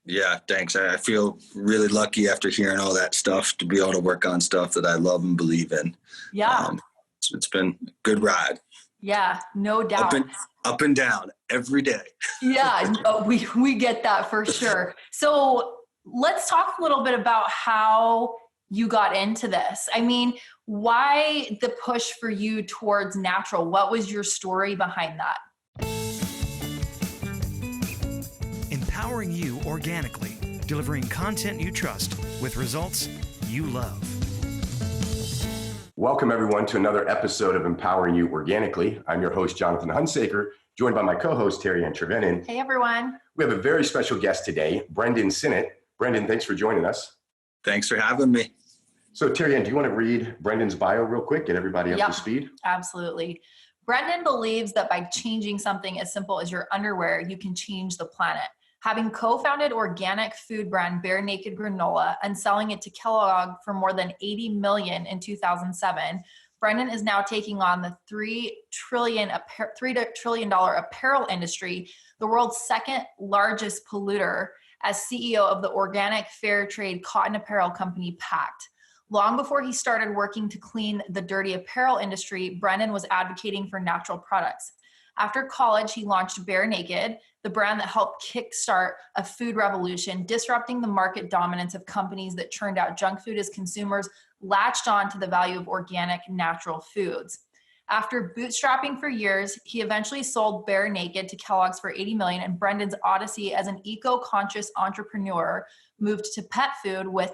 Yeah, thanks. I feel really lucky after hearing all that stuff to be able to work on stuff that I love and believe in. Yeah. It's been a good ride. Yeah, no doubt. Up and down every day. Yeah, no, we get that for sure. So let's talk a little bit about how you got into this. I mean, why the push for you towards natural? What was your story behind that? Empowering you organically, delivering content you trust with results you love. Welcome everyone to another episode of Empowering You Organically. I'm your host, Jonathan Hunsaker, joined by my co-host, Terry Ann Trevenin. Hey everyone. We have a very special guest today, Brendan Synnott. Brendan, thanks for joining us. Thanks for having me. So Terry Ann, do you want to read Brendan's bio real quick, get everybody up to speed? Absolutely. Brendan believes that by changing something as simple as your underwear, you can change the planet. Having co-founded organic food brand Bare Naked Granola and selling it to Kellogg for more than $80 million in 2007, Brendan is now taking on the $3 trillion apparel industry, the world's second largest polluter, as CEO of the organic fair trade cotton apparel company PACT. Long before he started working to clean the dirty apparel industry, Brendan was advocating for natural products. After college, he launched Bare Naked, the brand that helped kickstart a food revolution, disrupting the market dominance of companies that churned out junk food as consumers latched on to the value of organic, natural foods. After bootstrapping for years, he eventually sold Bare Naked to Kellogg's for $80 million, and Brendan's odyssey as an eco-conscious entrepreneur moved to pet food with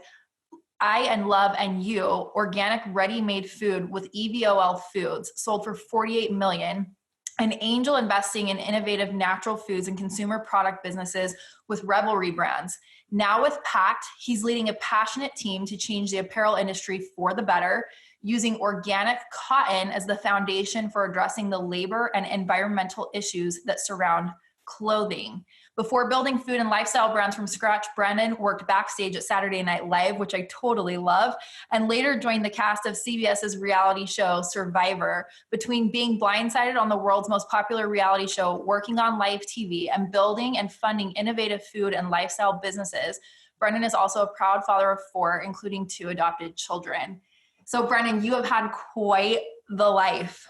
I and Love and You, organic ready-made food with EVOL Foods, sold for $48 million. And angel investing in innovative natural foods and consumer product businesses with Revelry brands. Now with PACT, he's leading a passionate team to change the apparel industry for the better, using organic cotton as the foundation for addressing the labor and environmental issues that surround clothing. Before building food and lifestyle brands from scratch, Brendan worked backstage at Saturday Night Live, which I totally love, and later joined the cast of CBS's reality show Survivor. Between being blindsided on the world's most popular reality show, working on live TV, and building and funding innovative food and lifestyle businesses, Brendan is also a proud father of 4, including 2 adopted children. So Brendan, you have had quite the life.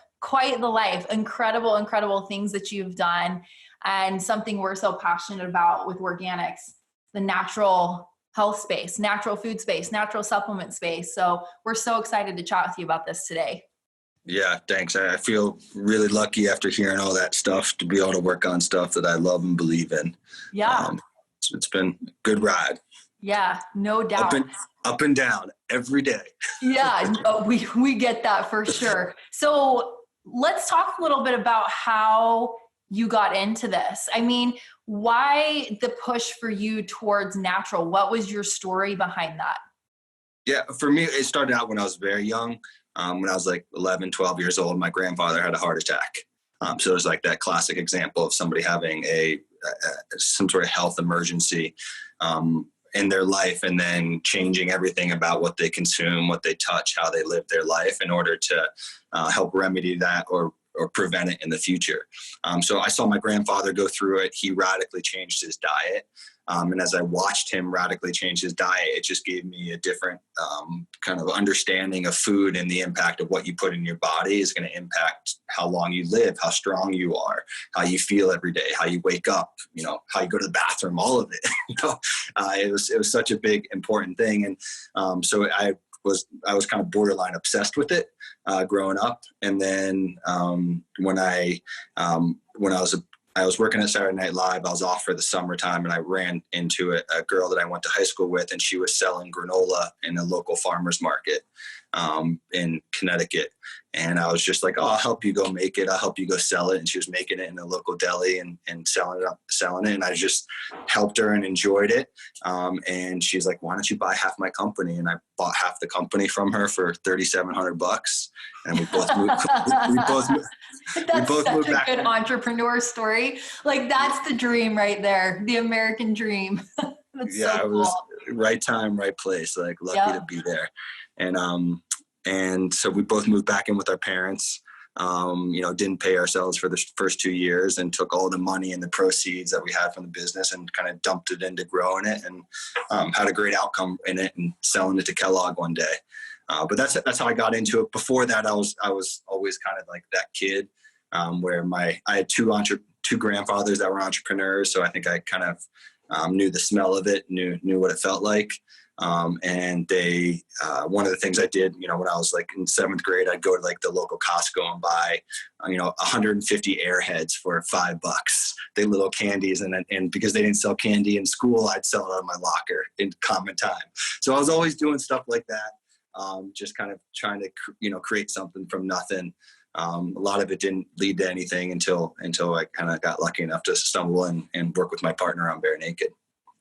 Incredible, incredible things that you've done. And something we're so passionate about with Organixx, the natural health space, natural food space, natural supplement space. So we're so excited to chat with you about this today. Yeah, thanks. I feel really lucky after hearing all that stuff to be able to work on stuff that I love and believe in. Yeah. It's been a good ride. Yeah, no doubt. Up and down every day. Yeah, we get that for sure. So let's talk a little bit about how you got into this. I mean, why the push for you towards natural? What was your story behind that? Yeah, for me, it started out when I was very young. When I was like 11, 12 years old, my grandfather had a heart attack. So it was like that classic example of somebody having some sort of health emergency in their life, and then changing everything about what they consume, what they touch, how they live their life in order to help remedy that or prevent it in the future. So I saw my grandfather go through it. He radically changed his diet. And as I watched him radically change his diet, it just gave me a different kind of understanding of food, and the impact of what you put in your body is going to impact how long you live, how strong you are, how you feel every day, how you wake up, how you go to the bathroom, all of it. It was such a big, important thing. And so I was kind of borderline obsessed with it growing up. And then when I was working at Saturday Night Live, I was off for the summertime, and I ran into a girl that I went to high school with, and she was selling granola in a local farmer's market in Connecticut. And I was just like, oh, I'll help you go make it. I'll help you go sell it. And she was making it in a local deli and selling it. And I just helped her and enjoyed it. And she's like, why don't you buy half my company? And I bought half the company from her for $3,700. And we both moved. That's such a good entrepreneur story. Like, that's the dream right there. The American dream. That's so cool. It was right time, right place. Like, lucky to be there. And so we both moved back in with our parents. Didn't pay ourselves for the first 2 years and took all the money and the proceeds that we had from the business and kind of dumped it into growing it and had a great outcome in it and selling it to Kellogg one day. But that's how I got into it. Before that, I was always kind of like that kid where I had two grandfathers that were entrepreneurs. So I think I kind of knew the smell of it, knew what it felt like. And they, one of the things I did, when I was like in 7th grade, I'd go to like the local Costco and buy, 150 Airheads for $5. They little candies. And because they didn't sell candy in school, I'd sell it out of my locker in common time. So I was always doing stuff like that. Just kind of trying to, create something from nothing. A lot of it didn't lead to anything until I kind of got lucky enough to stumble and work with my partner on Bare Naked.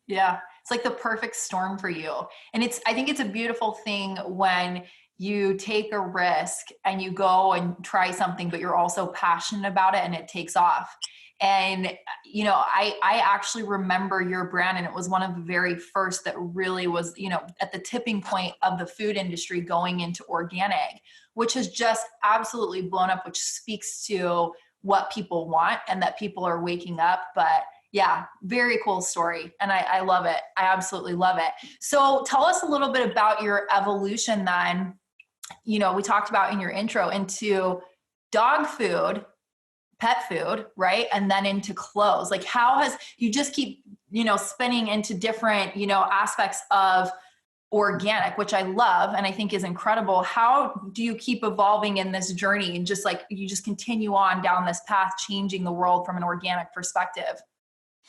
Yeah. It's like the perfect storm for you. And I think it's a beautiful thing when you take a risk and you go and try something, but you're also passionate about it and it takes off. And, I actually remember your brand, and it was one of the very first that really was, at the tipping point of the food industry going into organic, which has just absolutely blown up, which speaks to what people want and that people are waking up. But yeah, very cool story. And I love it. I absolutely love it. So tell us a little bit about your evolution then. We talked about in your intro into dog food, pet food, right? And then into clothes. Like you just keep, spinning into different, aspects of organic, which I love and I think is incredible. How do you keep evolving in this journey and just like, you just continue on down this path, changing the world from an organic perspective?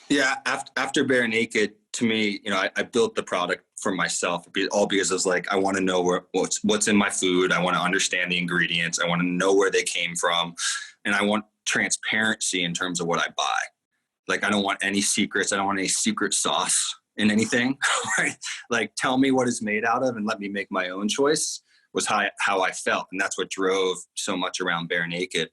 Yeah. After Bare Naked, to me, I built the product for myself, all because I was like, I want to know what's in my food. I want to understand the ingredients. I want to know where they came from. And I want transparency in terms of what I buy. Like, I don't want any secrets. I don't want any secret sauce in anything, right? Like, tell me what it's made out of and let me make my own choice was how I felt. And that's what drove so much around Bare Naked.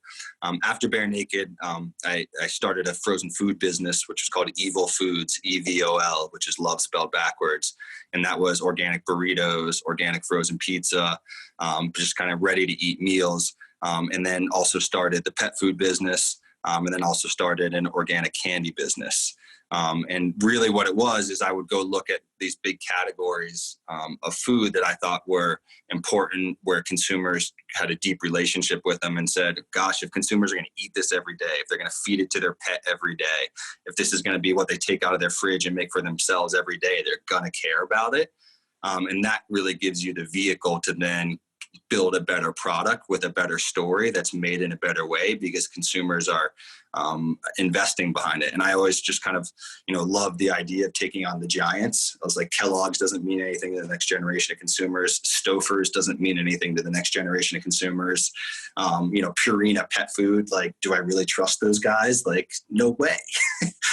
After Bare Naked, I started a frozen food business, which was called Evil Foods, EVOL, which is love spelled backwards. And that was organic burritos, organic frozen pizza, just kind of ready to eat meals. And then also started the pet food business, and then also started an organic candy business. And really what it was is I would go look at these big categories of food that I thought were important, where consumers had a deep relationship with them, and said, gosh, if consumers are going to eat this every day, if they're going to feed it to their pet every day, if this is going to be what they take out of their fridge and make for themselves every day, they're going to care about it. And that really gives you the vehicle to then build a better product with a better story that's made in a better way, because consumers are investing behind it. And I always just kind of, love the idea of taking on the giants. I was like, Kellogg's doesn't mean anything to the next generation of consumers. Stouffer's doesn't mean anything to the next generation of consumers. Purina pet food, like, do I really trust those guys? Like, no way.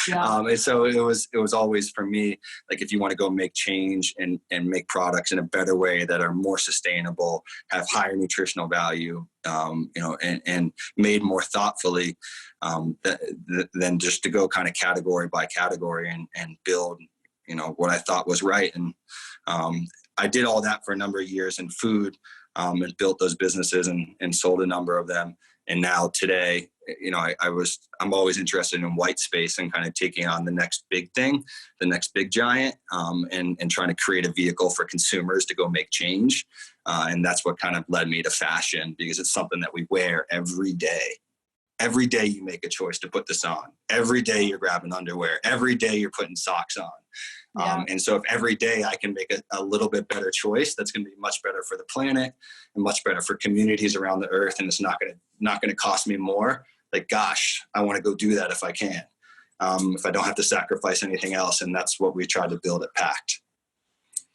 Yeah. And so it was always for me, like, if you want to go make change and make products in a better way that are more sustainable, have higher nutritional value, and made more thoughtfully, than just to go kind of category by category and build, what I thought was right. And I did all that for a number of years in food, and built those businesses and sold a number of them. And now today, I'm always interested in white space and kind of taking on the next big thing, the next big giant, and trying to create a vehicle for consumers to go make change. And that's what kind of led me to fashion, because it's something that we wear every day. Every day you make a choice to put this on. Every day you're grabbing underwear. Every day you're putting socks on. Yeah. And so if every day I can make a little bit better choice, that's going to be much better for the planet and much better for communities around the earth. And it's not going to cost me more. Like, gosh, I want to go do that if I can, if I don't have to sacrifice anything else. And that's what we try to build at PACT.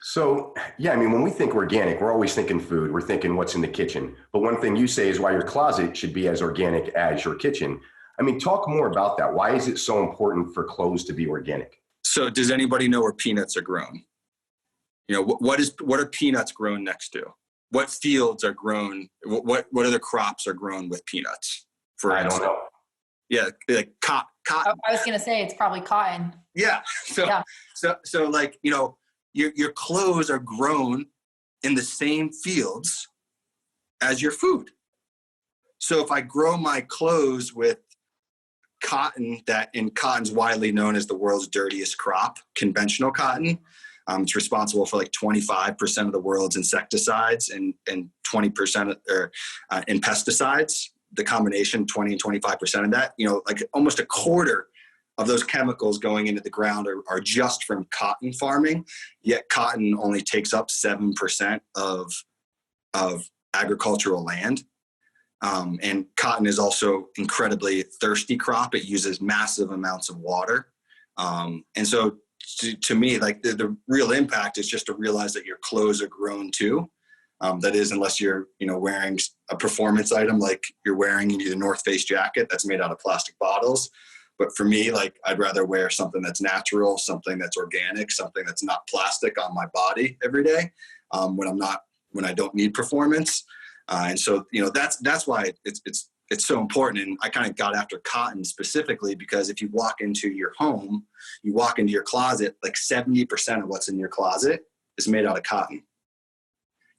So, yeah, when we think organic, we're always thinking food. We're thinking what's in the kitchen. But one thing you say is why your closet should be as organic as your kitchen. Talk more about that. Why is it so important for clothes to be organic? So does anybody know where peanuts are grown? What are peanuts grown next to? What fields are grown? What other crops are grown with peanuts? I don't know. Yeah, like cotton. I was going to say it's probably cotton. Yeah. So like, your clothes are grown in the same fields as your food. So if I grow my clothes with cotton, cotton's widely known as the world's dirtiest crop, conventional cotton. It's responsible for like 25% of the world's insecticides and 20% in pesticides. The combination, 20 and 25% of that, like almost a quarter of those chemicals going into the ground are just from cotton farming. Yet cotton only takes up 7% of agricultural land. And cotton is also incredibly thirsty crop. It uses massive amounts of water. And so to me, like the real impact is just to realize that your clothes are grown too. That is, unless you're, wearing a performance item like you're wearing, you need a North Face jacket that's made out of plastic bottles. But for me, like I'd rather wear something that's natural, something that's organic, something that's not plastic on my body every day when I don't need performance. And so, that's why it's so important. And I kind of got after cotton specifically because if you walk into your home, you walk into your closet, like 70% of what's in your closet is made out of cotton.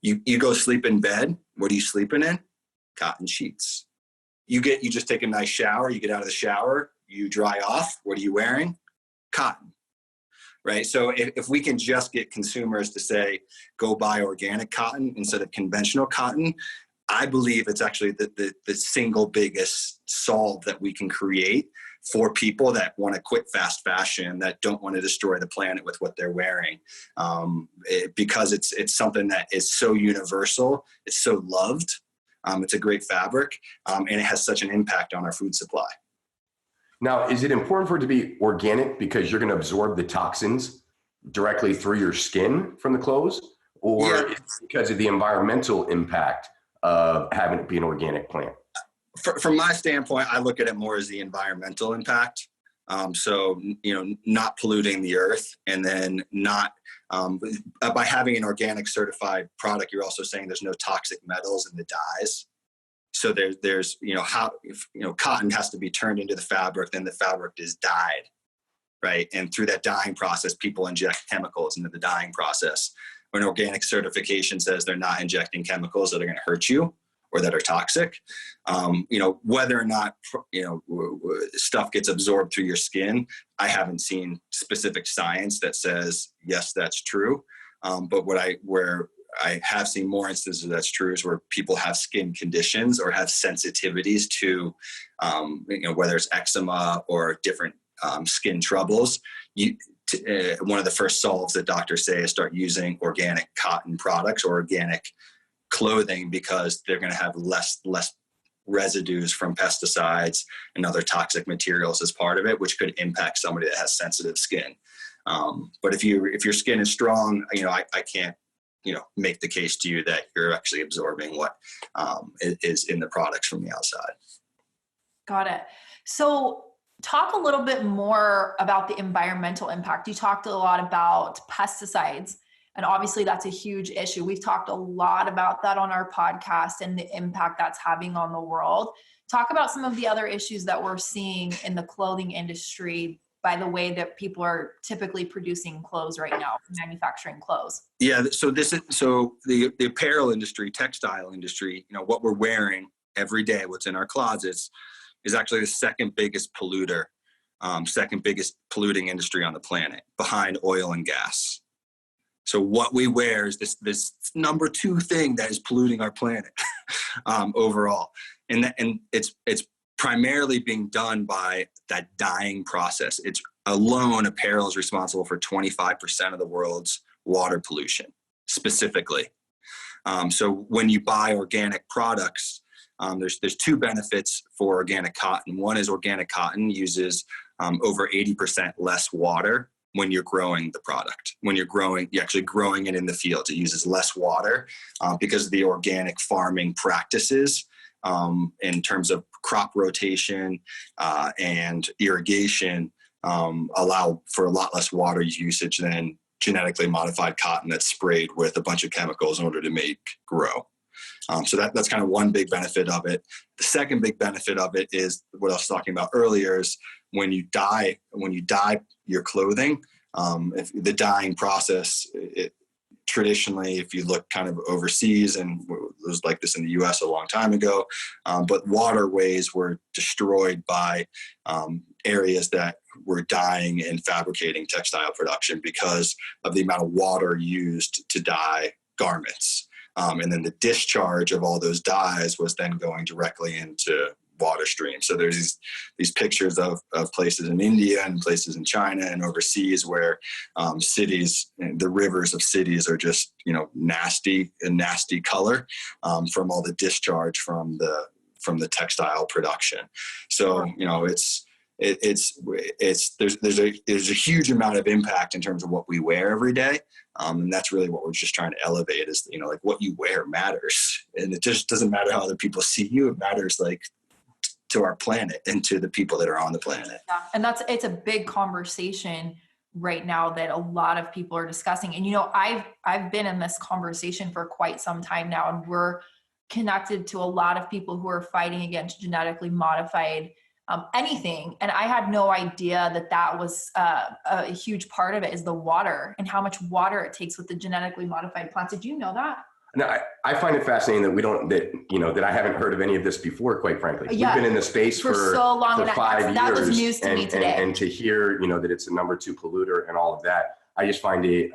You go sleep in bed. What are you sleeping in? Cotton sheets. You just take a nice shower. You get out of the shower. You dry off. What are you wearing? Cotton. Right. So if we can just get consumers to say, go buy organic cotton instead of conventional cotton, I believe it's actually the single biggest solve that we can create for people that want to quit fast fashion, that don't want to destroy the planet with what they're wearing. Because it's something that is so universal. It's so loved. It's a great fabric, and it has such an impact on our food supply. Now, is it important for it to be organic because you're going to absorb the toxins directly through your skin from the clothes? Or it's because of the environmental impact of having it be an organic plant? From my standpoint, I look at it more as the environmental impact. So, not polluting the earth, and then not, by having an organic certified product, you're also saying there's no toxic metals in the dyes. So there's cotton has to be turned into the fabric, then the fabric is dyed, right? And through that dyeing process, people inject chemicals into the dyeing process. When organic certification says they're not injecting chemicals that are going to hurt you or that are toxic, whether or not, stuff gets absorbed through your skin, I haven't seen specific science that says, yes, that's true. But where I have seen more instances that's true is where people have skin conditions or have sensitivities to, whether it's eczema or different skin troubles. One of the first solves that doctors say is start using organic cotton products or organic clothing because they're going to have less residues from pesticides and other toxic materials as part of it, which could impact somebody that has sensitive skin. But if your skin is strong, I can't, make the case to you that you're actually absorbing what is in the products from the outside. Got it. So talk a little bit more about the environmental impact. You talked a lot about pesticides, and obviously that's a huge issue. We've talked a lot about that on our podcast and the impact that's having on the world. Talk about some of the other issues that we're seeing in the clothing industry by the way that people are typically producing clothes right now, manufacturing clothes. Yeah. So the apparel industry, textile industry, what we're wearing every day, what's in our closets, is actually the second biggest polluter, second biggest polluting industry on the planet, behind oil and gas. So what we wear is this number two thing that is polluting our planet overall, and it's primarily being done by that dyeing process. Apparel is responsible for 25% of the world's water pollution, specifically. So when you buy organic products, there's two benefits for organic cotton. One is organic cotton uses over 80% less water when you're growing the product. When you're actually growing it in the fields, it uses less water because of the organic farming practices in terms of crop rotation and irrigation allow for a lot less water usage than genetically modified cotton that's sprayed with a bunch of chemicals in order to grow. So that's kind of one big benefit of it. The second big benefit of it is what I was talking about earlier, is when you dye your clothing, if the dyeing process, it traditionally, if you look kind of overseas, and it was like this in the US a long time ago, but waterways were destroyed by areas that were dyeing and fabricating textile production because of the amount of water used to dye garments. And then the discharge of all those dyes was then going directly into water streams. So there's these pictures of places in India and places in China and overseas where cities, the rivers of cities are just, nasty color from all the discharge from the textile production. So, there's a huge amount of impact in terms of what we wear every day. And that's really what we're just trying to elevate is, like what you wear matters. And it just doesn't matter how other people see you. It matters like to our planet and to the people that are on the planet. Yeah. And it's a big conversation right now that a lot of people are discussing. And, I've been in this conversation for quite some time now, and we're connected to a lot of people who are fighting against genetically modified anything. And I had no idea that was a huge part of it is the water and how much water it takes with the genetically modified plants. Did you know that? No, I find it fascinating that I haven't heard of any of this before, quite frankly. Yeah. We've been in the space for so long, for 5 years. That was news to me today. And to hear, that it's the number 2 polluter and all of that, I just find it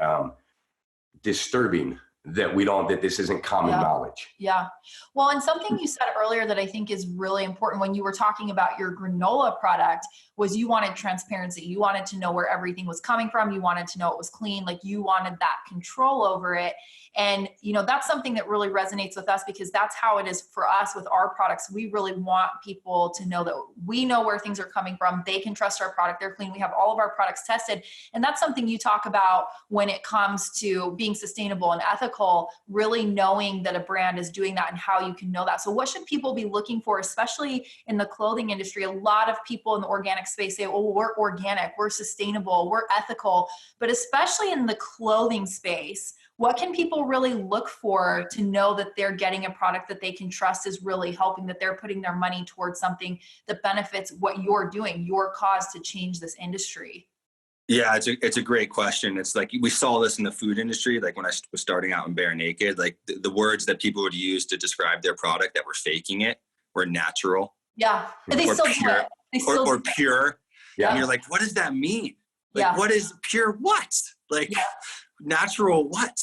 disturbing that this isn't common knowledge. Yeah. Well, and something you said earlier that I think is really important when you were talking about your granola product was you wanted transparency. You wanted to know where everything was coming from. You wanted to know it was clean. Like you wanted that control over it. And, that's something that really resonates with us because that's how it is for us with our products. We really want people to know that we know where things are coming from. They can trust our product. They're clean. We have all of our products tested. And that's something you talk about when it comes to being sustainable and ethical, really knowing that a brand is doing that and how you can know that. So what should people be looking for, especially in the clothing industry? A lot of people in the organic space say, oh, we're organic, we're sustainable, we're ethical, but especially in the clothing space, what can people really look for to know that they're getting a product that they can trust is really helping, that they're putting their money towards something that benefits what you're doing, your cause to change this industry? Yeah, it's a great question. It's like we saw this in the food industry. Like when I was starting out in Bare Naked, like the words that people would use to describe their product that were faking it were natural. Yeah, and they still do it. Or pure. Yeah. And you're like, what does that mean? Like, what is pure what? Like natural what?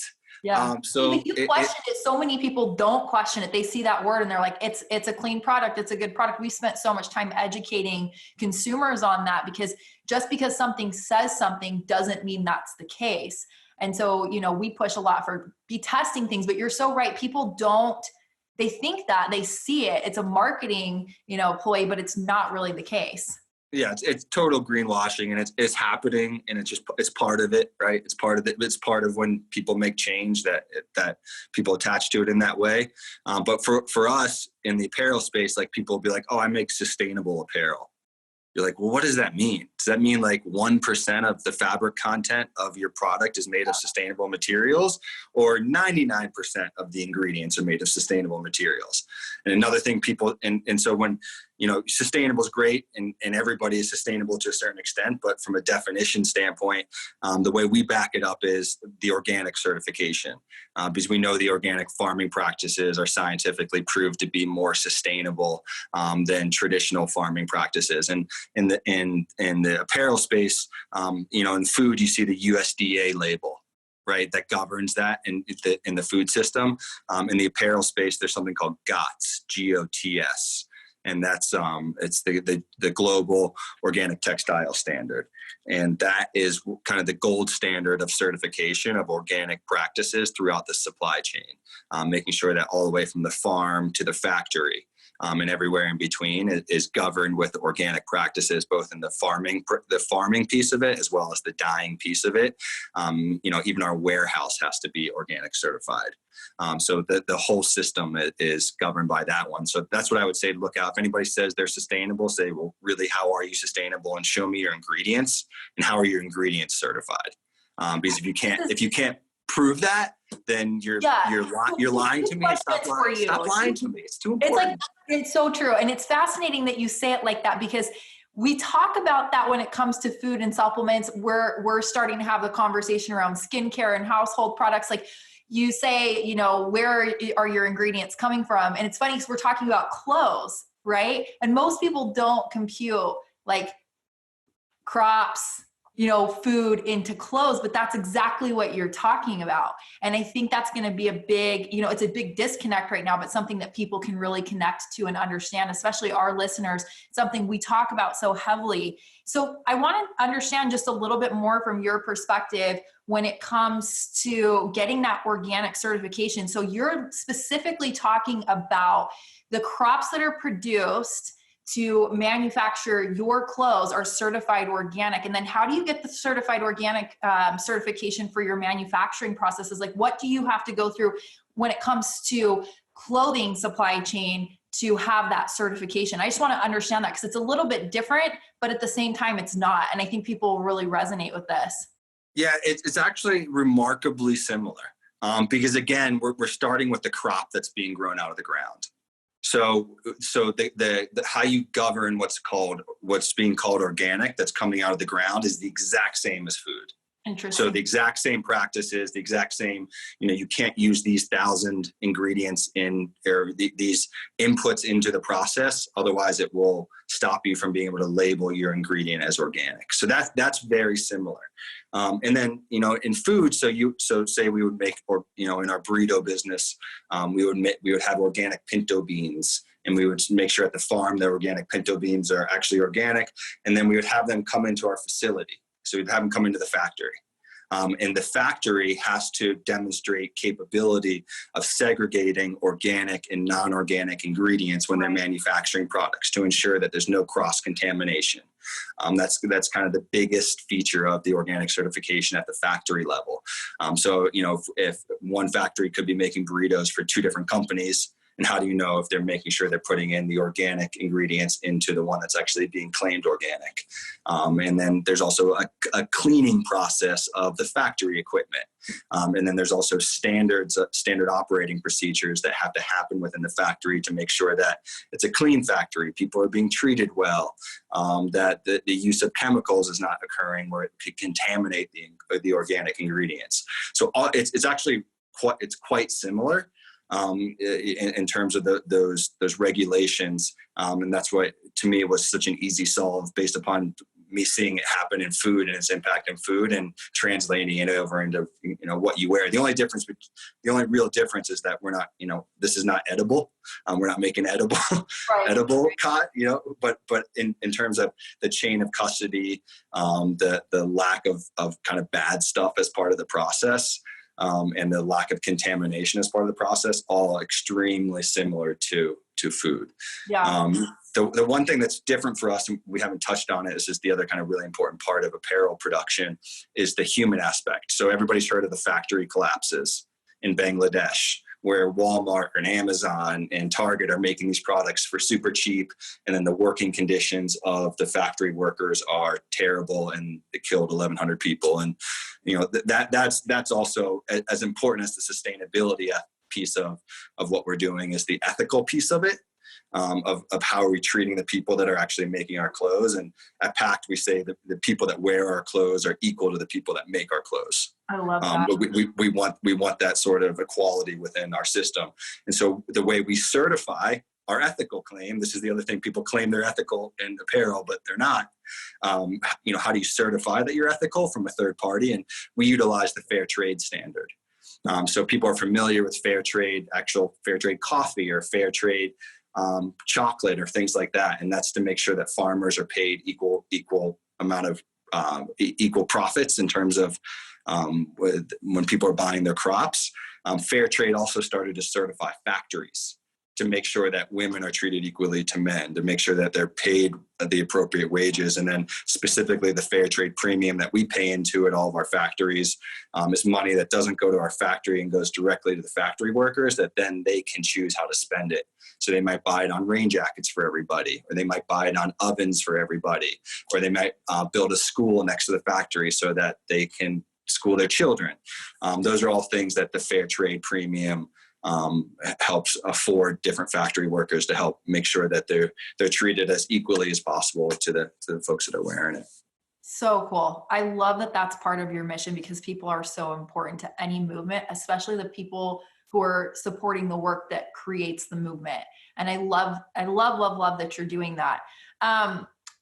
Yeah. So you question it. So many people don't question it. They see that word and they're like, it's a clean product. It's a good product. We spent so much time educating consumers on that because just because something says something doesn't mean that's the case. And so, we push a lot for be testing things, but you're so right. People they think that they see it. It's a marketing, ploy, but it's not really the case. Yeah, it's total greenwashing, and it's happening, and it's part of it, right? It's part of it. It's part of when people make change that people attach to it in that way. But for us in the apparel space, like people will be like, "Oh, I make sustainable apparel." You're like, well, what does that mean? Does that mean like 1% of the fabric content of your product is made of sustainable materials, or 99% of the ingredients are made of sustainable materials? And another thing and so when, sustainable is great and everybody is sustainable to a certain extent, but from a definition standpoint, the way we back it up is the organic certification, because we know the organic farming practices are scientifically proved to be more sustainable than traditional farming practices. And in the apparel space, in food, you see the USDA label, right? That governs that in the food system. In the apparel space, there's something called GOTS, GOTS. And that's it's the global organic textile standard. And that is kind of the gold standard of certification of organic practices throughout the supply chain, making sure that all the way from the farm to the factory and everywhere in between is governed with organic practices, both in the farming piece of it as well as the dyeing piece of it. Even our warehouse has to be organic certified. So the whole system is governed by that one. So that's what I would say to look out. If anybody says they're sustainable, say, well, really, how are you sustainable? And show me your ingredients and how are your ingredients certified? Because if you can't prove that, then you're lying to me. Stop lying to me. It's too important. It's so true. And it's fascinating that you say it like that, because we talk about that when it comes to food and supplements. We're starting to have the conversation around skincare and household products. Like you say, you know, where are your ingredients coming from? And it's funny because we're talking about clothes, right? And most people don't compute like crops, you know, food into clothes, but that's exactly what you're talking about. And I think that's going to be a big, you know, it's a big disconnect right now, but something that people can really connect to and understand, especially our listeners, something we talk about so heavily. So I want to understand just a little bit more from your perspective when it comes to getting that organic certification. So you're specifically talking about the crops that are produced to manufacture your clothes are certified organic. And then how do you get the certified organic certification for your manufacturing processes? Like what do you have to go through when it comes to clothing supply chain to have that certification? I just want to understand that because it's a little bit different, but at the same time it's not. And I think people will really resonate with this. Yeah, it's actually remarkably similar because again, we're starting with the crop that's being grown out of the ground. So the how you govern what's being called organic that's coming out of the ground is the exact same as food. Interesting. So the exact same practices, the exact same, you know, you can't use these 1,000 ingredients these inputs into the process. Otherwise it will stop you from being able to label your ingredient as organic. So that's very similar. And then, you know, in food, so say we would make, or, you know, in our burrito business, we would have organic pinto beans, and we would make sure at the farm the organic pinto beans are actually organic. And then we would have them come into our facility. So we'd have them come into the factory. And the factory has to demonstrate capability of segregating organic and non-organic ingredients when they're manufacturing products to ensure that there's no cross-contamination. That's kind of the biggest feature of the organic certification at the factory level. So, you know, if one factory could be making burritos for 2 different companies, and how do you know if they're making sure they're putting in the organic ingredients into the one that's actually being claimed organic? And then there's also a cleaning process of the factory equipment. And then there's also standard operating procedures that have to happen within the factory to make sure that it's a clean factory, people are being treated well, that the use of chemicals is not occurring where it could contaminate the organic ingredients. So it's actually quite similar. In terms of those regulations, and that's what to me was such an easy solve based upon me seeing it happen in food and its impact in food and translating it over into, you know, what you wear. The only real difference is that we're not, you know, this is not edible. We're not making edible cotton, you know, but in terms of the chain of custody, the lack of kind of bad stuff as part of the process. And the lack of contamination as part of the process, all extremely similar to food. Yeah. The one thing that's different for us, and we haven't touched on it, is just the other kind of really important part of apparel production is the human aspect. So everybody's heard of the factory collapses in Bangladesh, where Walmart and Amazon and Target are making these products for super cheap. And then the working conditions of the factory workers are terrible, and it killed 1,100 people. And, you know, that's also as important as the sustainability piece of what we're doing is the ethical piece of it. Of how are we treating the people that are actually making our clothes. And at PACT, we say that the people that wear our clothes are equal to the people that make our clothes. I love that. But we want that sort of equality within our system. And so the way we certify our ethical claim, this is the other thing, people claim they're ethical in apparel, but they're not. You know, how do you certify that you're ethical from a third party? And we utilize the fair trade standard. So people are familiar with fair trade, actual fair trade coffee or fair trade chocolate or things like that. And that's to make sure that farmers are paid equal amount of equal profits in terms of when people are buying their crops. Fair trade also started to certify factories to make sure that women are treated equally to men, to make sure that they're paid the appropriate wages. And then specifically the fair trade premium that we pay into at all of our factories is money that doesn't go to our factory and goes directly to the factory workers, that then they can choose how to spend it. So they might buy it on rain jackets for everybody, or they might buy it on ovens for everybody, or they might build a school next to the factory so that they can school their children. Those are all things that the fair trade premium helps afford different factory workers to help make sure that they're treated as equally as possible to the folks that are wearing it. So cool. I love that that's part of your mission, because people are so important to any movement, especially the people who are supporting the work that creates the movement. And I love that you're doing that.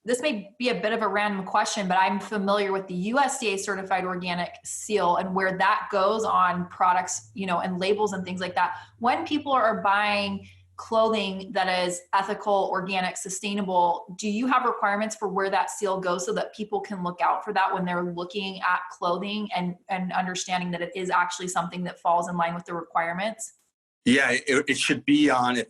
This may be a bit of a random question, but I'm familiar with the USDA certified organic seal and where that goes on products, and labels and things like that. When people are buying clothing that is ethical, organic, sustainable, do you have requirements for where that seal goes so that people can look out for that when they're looking at clothing and understanding that it is actually something that falls in line with the requirements? Yeah, it should be on,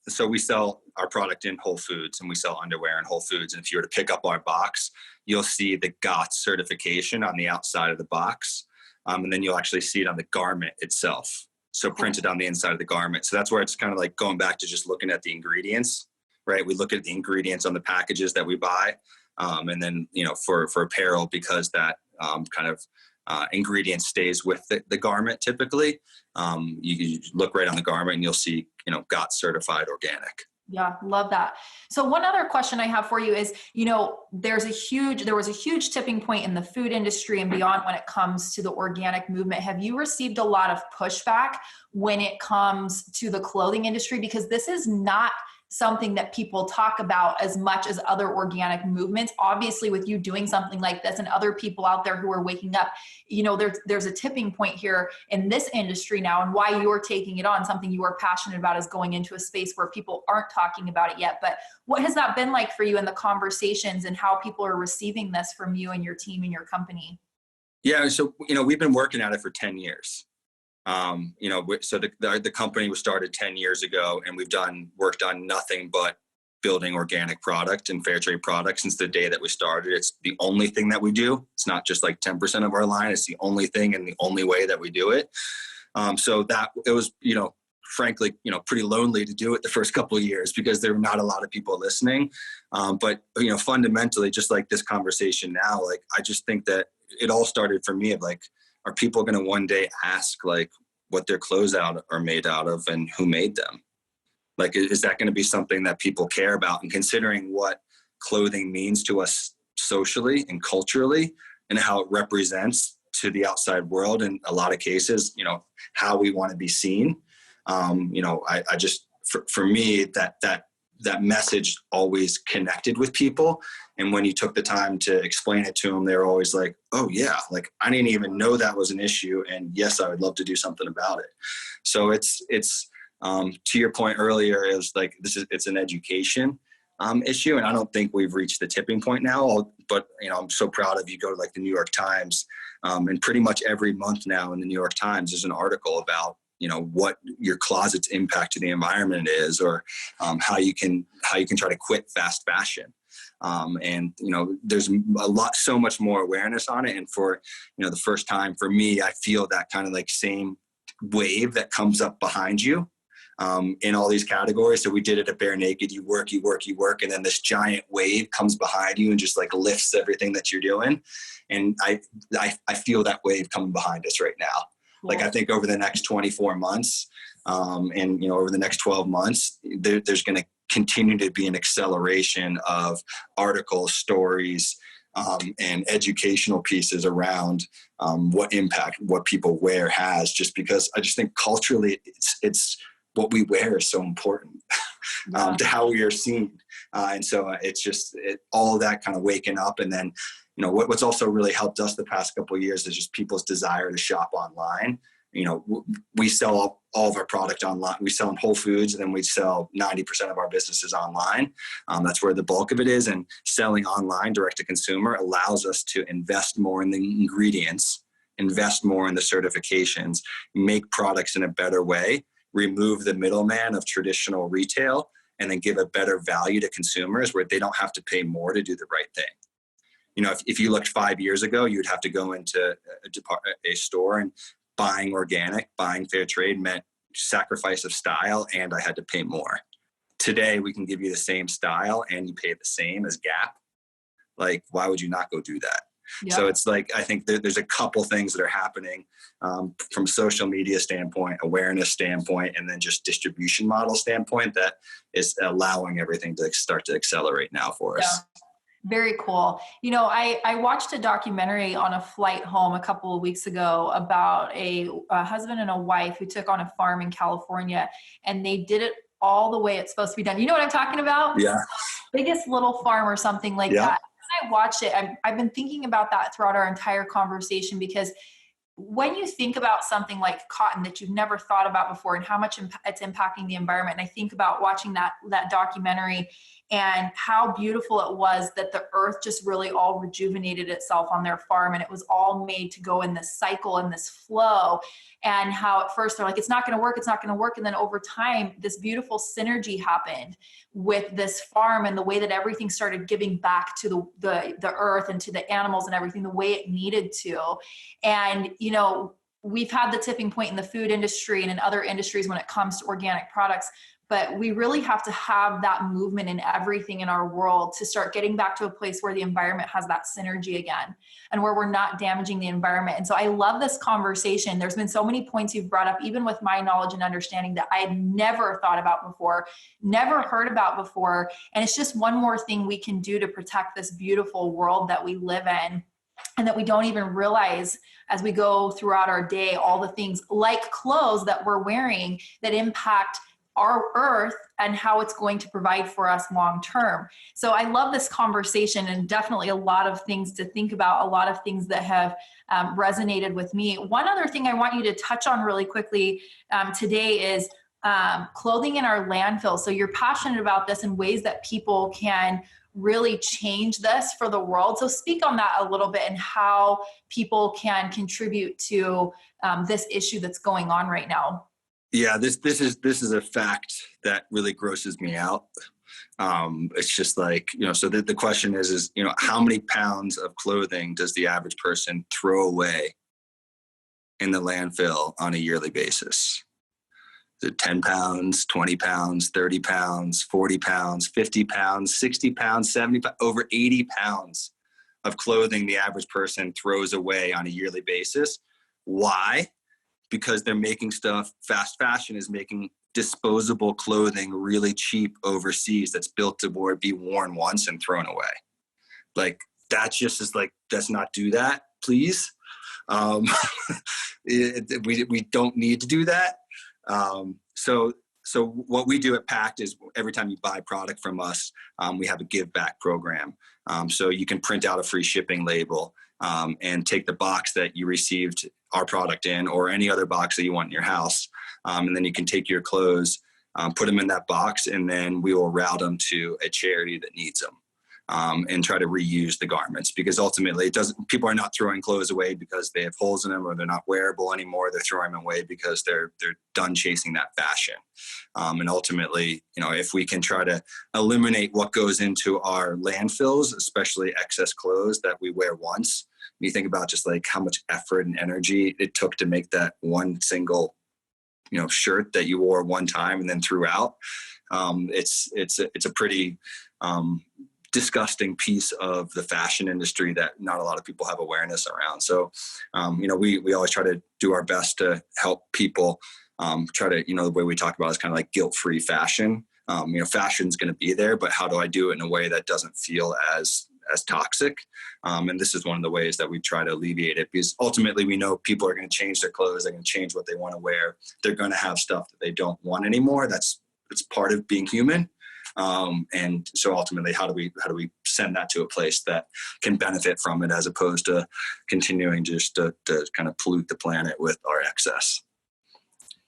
so we sell our product in Whole Foods and we sell underwear in Whole Foods. And if you were to pick up our box, you'll see the GOTS certification on the outside of the box. And then you'll actually see it on the garment itself. So printed on the inside of the garment. So that's where it's kind of like going back to just looking at the ingredients, right? We look at the ingredients on the packages that we buy. And then, for apparel, because that kind of ingredient stays with the garment typically, you look right on the garment and you'll see, GOTS certified organic. Yeah, love that. So one other question I have for you is, there was a huge tipping point in the food industry and beyond when it comes to the organic movement. Have you received a lot of pushback when it comes to the clothing industry? Because this is not something that people talk about as much as other organic movements. Obviously, with you doing something like this and other people out there who are waking up, there's a tipping point here in this industry now, and why you're taking it on. Something you are passionate about is going into a space where people aren't talking about it yet. But what has that been like for you in the conversations and how people are receiving this from you and your team and your company? Yeah, so we've been working at it for 10 years. So the company was started 10 years ago, and we've worked on nothing but building organic product and fair trade products since the day that we started. It's the only thing that we do. It's not just like 10% of our line. It's the only thing and the only way that we do it. So that it was, frankly, pretty lonely to do it the first couple of years because there were not a lot of people listening. But fundamentally, just like this conversation now, like, I just think that it all started for me of like, are people going to one day ask like what their clothes are made out of and who made them? Like, is that going to be something that people care about? And considering what clothing means to us socially and culturally and how it represents to the outside world in a lot of cases, how we want to be seen. I just, for me, that message always connected with people. And when you took the time to explain it to them, they were always like, oh yeah, like I didn't even know that was an issue. And yes, I would love to do something about it. So it's to your point earlier, it was like, it's an education issue. And I don't think we've reached the tipping point now, but I'm so proud of you. Go to like the New York Times, and pretty much every month now in the New York Times, there's an article about what your closet's impact to the environment is, or how you can try to quit fast fashion. And there's so much more awareness on it. And for the first time for me, I feel that kind of like same wave that comes up behind you in all these categories. So we did it at Bare Naked. You work, and then this giant wave comes behind you and just like lifts everything that you're doing. And I feel that wave coming behind us right now. Like, I think over the next 24 months and, over the next 12 months, there's going to continue to be an acceleration of articles, stories, and educational pieces around what impact what people wear has, just because I just think culturally it's what we wear is so important to how we are seen. And so it's just all of that kind of waking up. And then, what's also really helped us the past couple of years is just people's desire to shop online. We sell all of our product online. We sell in Whole Foods, and then we sell 90% of our businesses online. That's where the bulk of it is. And selling online direct to consumer allows us to invest more in the ingredients, invest more in the certifications, make products in a better way, remove the middleman of traditional retail, and then give a better value to consumers where they don't have to pay more to do the right thing. If you looked 5 years ago, you'd have to go into a store, and buying organic, buying fair trade meant sacrifice of style, and I had to pay more. Today, we can give you the same style and you pay the same as Gap. Like, why would you not go do that? Yep. So it's like, I think there's a couple things that are happening from social media standpoint, awareness standpoint, and then just distribution model standpoint that is allowing everything to start to accelerate now for us. Yeah. Very cool. You know, I watched a documentary on a flight home a couple of weeks ago about a husband and a wife who took on a farm in California, and they did it all the way it's supposed to be done. You know what I'm talking about? Yeah. Biggest little farm or something like that. As I watched it, I've been thinking about that throughout our entire conversation, because when you think about something like cotton that you've never thought about before and how much it's impacting the environment, and I think about watching that documentary and how beautiful it was that the earth just really all rejuvenated itself on their farm, and it was all made to go in this cycle and this flow, and how at first they're like, it's not going to work, it's not going to work. And then over time, this beautiful synergy happened with this farm, and the way that everything started giving back to the earth and to the animals and everything the way it needed to. And, you know, we've had the tipping point in the food industry and in other industries when it comes to organic products, but we really have to have that movement in everything in our world to start getting back to a place where the environment has that synergy again, and where we're not damaging the environment. And so I love this conversation. There's been so many points you've brought up, even with my knowledge and understanding, that I had never thought about before, never heard about before. And it's just one more thing we can do to protect this beautiful world that we live in, and that we don't even realize as we go throughout our day, all the things like clothes that we're wearing that impact our earth and how it's going to provide for us long term. So I love this conversation, and definitely a lot of things to think about, a lot of things that have resonated with me. One other thing I want you to touch on really quickly today is clothing in our landfill. So you're passionate about this in ways that people can really change this for the world. So speak on that a little bit, and how people can contribute to this issue that's going on right now. Yeah, this is a fact that really grosses me out. It's just like, you know, so the question is, you know, how many pounds of clothing does the average person throw away in the landfill on a yearly basis? Is it 10 pounds, 20 pounds, 30 pounds, 40 pounds, 50 pounds, 60 pounds, 70 pounds, over 80 pounds of clothing the average person throws away on a yearly basis? Why? Because they're making stuff, fast fashion is making disposable clothing really cheap overseas that's built to be worn once and thrown away. Like, that just is like, let's not do that, please. We don't need to do that. So what we do at PACT is every time you buy product from us, we have a give back program. So you can print out a free shipping label and take the box that you received our product in, or any other box that you want in your house. And then you can take your clothes, put them in that box, and then we will route them to a charity that needs them. And try to reuse the garments, because ultimately people are not throwing clothes away because they have holes in them or they're not wearable anymore. They're throwing them away because they're done chasing that fashion. And ultimately, you know, if we can try to eliminate what goes into our landfills, especially excess clothes that we wear once, you think about just like how much effort and energy it took to make that one single, you know, shirt that you wore one time and then threw out. It's a pretty disgusting piece of the fashion industry that not a lot of people have awareness around. So, you know, we always try to do our best to help people try to, you know, the way we talk about is kind of like guilt-free fashion. You know, fashion's going to be there, but how do I do it in a way that doesn't feel as toxic? And this is one of the ways that we try to alleviate it, because ultimately we know people are going to change their clothes. They're going to change what they want to wear. They're going to have stuff that they don't want anymore. It's part of being human. And so ultimately, how do we send that to a place that can benefit from it, as opposed to continuing just to kind of pollute the planet with our excess?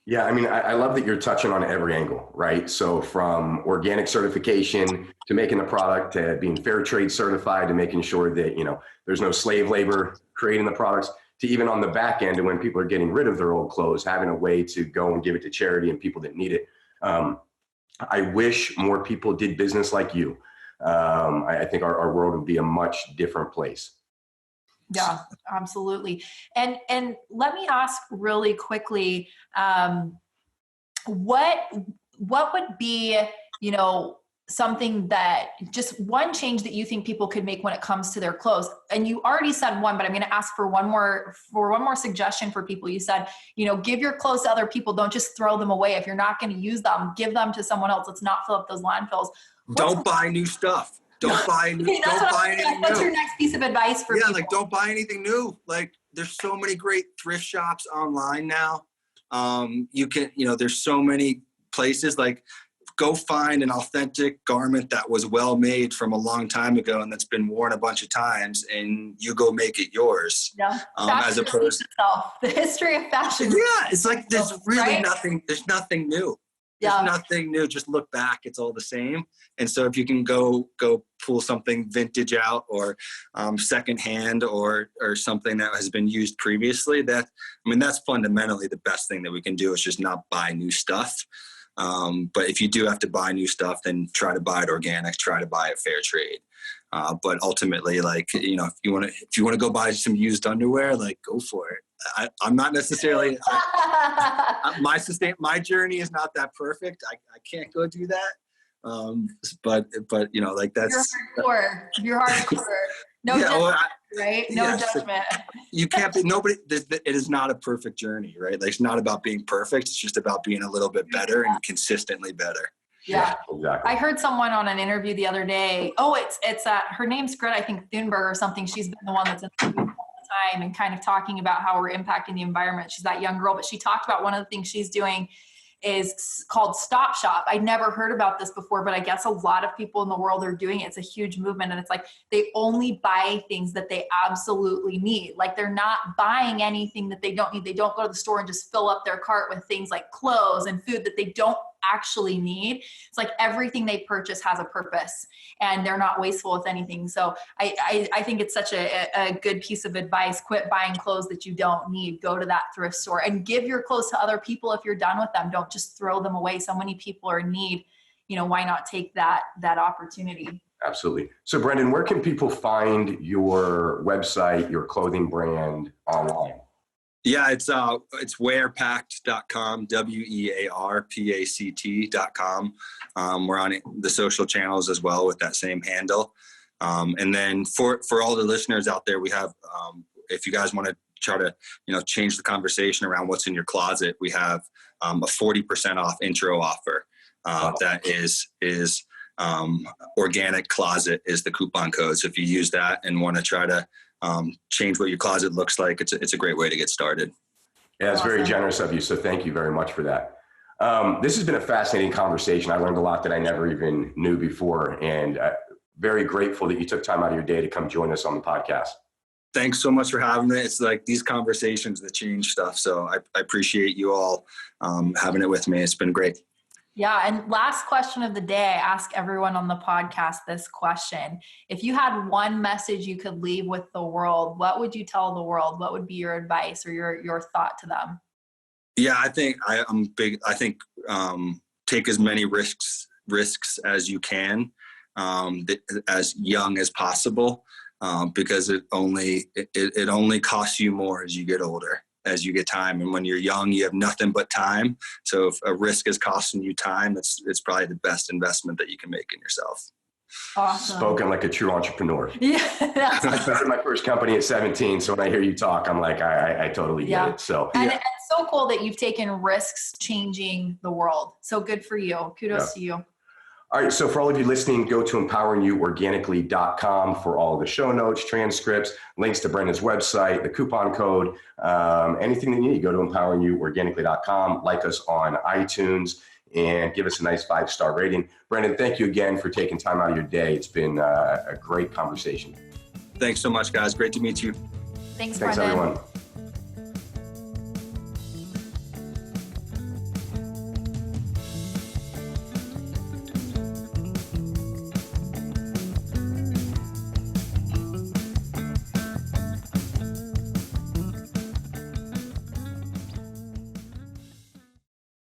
Yeah, I mean, I love that you're touching on every angle, right? So from organic certification to making the product, to being fair trade certified, to making sure that, you know, there's no slave labor creating the products, to even on the back end, and when people are getting rid of their old clothes, having a way to go and give it to charity and people that need it. I wish more people did business like you. I think our world would be a much different place. Yeah, absolutely. And let me ask really quickly, what would be, you know, something that just one change that you think people could make when it comes to their clothes? And you already said one, but I'm going to ask for one more suggestion for people. You said, give your clothes to other people. Don't just throw them away. If you're not going to use them, give them to someone else. Let's not fill up those landfills. Don't buy new stuff. Don't buy anything new. What's your next piece of advice for people? Like don't buy anything new. Like there's so many great thrift shops online now. You can, there's so many places. Like go find an authentic garment that was well made from a long time ago and that's been worn a bunch of times, and you go make it yours. Yeah. As opposed the history of fashion. Yeah, it's like there's really right? nothing. There's nothing new. Yeah. There's nothing new. Just look back. It's all the same. And so if you can go pull something vintage out, or secondhand, or something that has been used previously, that's fundamentally the best thing that we can do, is just not buy new stuff. But if you do have to buy new stuff, then try to buy it organic, try to buy it fair trade. But ultimately, like, if you want to go buy some used underwear, like, go for it. I'm not necessarily, my journey is not that perfect. I can't go do that. But like that's. You're hardcore. No judgment, right? No judgment. You can't be, it is not a perfect journey, right? Like, it's not about being perfect. It's just about being a little bit better and consistently better. Yeah, exactly. I heard someone on an interview the other day. Oh, it's her name's Greta, I think Thunberg or something. She's been the one that's in the news all the time and kind of talking about how we're impacting the environment. She's that young girl, but she talked about one of the things she's doing is called Stop Shop. I'd never heard about this before, but I guess a lot of people in the world are doing it. It's a huge movement. And it's like, they only buy things that they absolutely need. Like, they're not buying anything that they don't need. They don't go to the store and just fill up their cart with things like clothes and food that they don't actually need. It's like everything they purchase has a purpose, and they're not wasteful with anything. So I think it's such a good piece of advice. Quit buying clothes that you don't need. Go to that thrift store and give your clothes to other people if you're done with them. Don't just throw them away. So many people are in need. Why not take that opportunity? Absolutely. So Brendan, where can people find your website, your clothing brand online? Yeah, it's wearpact.com, wearpact.com. We're on the social channels as well with that same handle. And then for all the listeners out there, we have, if you guys want to try to, change the conversation around what's in your closet, we have a 40% off intro offer. That is Organic Closet is the coupon code. So if you use that and want to try to change what your closet looks like, it's a great way to get started. Yeah, it's very generous of you. So thank you very much for that. This has been a fascinating conversation. I learned a lot that I never even knew before, and very grateful that you took time out of your day to come join us on the podcast. Thanks so much for having me. It's like these conversations that change stuff. So I appreciate you all having it with me. It's been great. Yeah. And last question of the day, I ask everyone on the podcast this question. If you had one message you could leave with the world, what would you tell the world? What would be your advice or your thought to them? Yeah, I think I'm big. I think take as many risks as you can, as young as possible, because it only costs you more as you get older, as you get time. And when you're young, you have nothing but time. So if a risk is costing you time, it's probably the best investment that you can make in yourself. Awesome. Spoken like a true entrepreneur. Yeah. I started my first company at 17. So when I hear you talk, I'm like, I totally get it. So and it's so cool that you've taken risks changing the world. So good for you. Kudos to you. All right. So for all of you listening, go to empoweringyouorganically.com for all of the show notes, transcripts, links to Brendan's website, the coupon code, anything that you need. Go to empoweringyouorganically.com, like us on iTunes, and give us a nice 5-star rating. Brendan, thank you again for taking time out of your day. It's been a great conversation. Thanks so much, guys. Great to meet you. Thanks Brendan. everyone.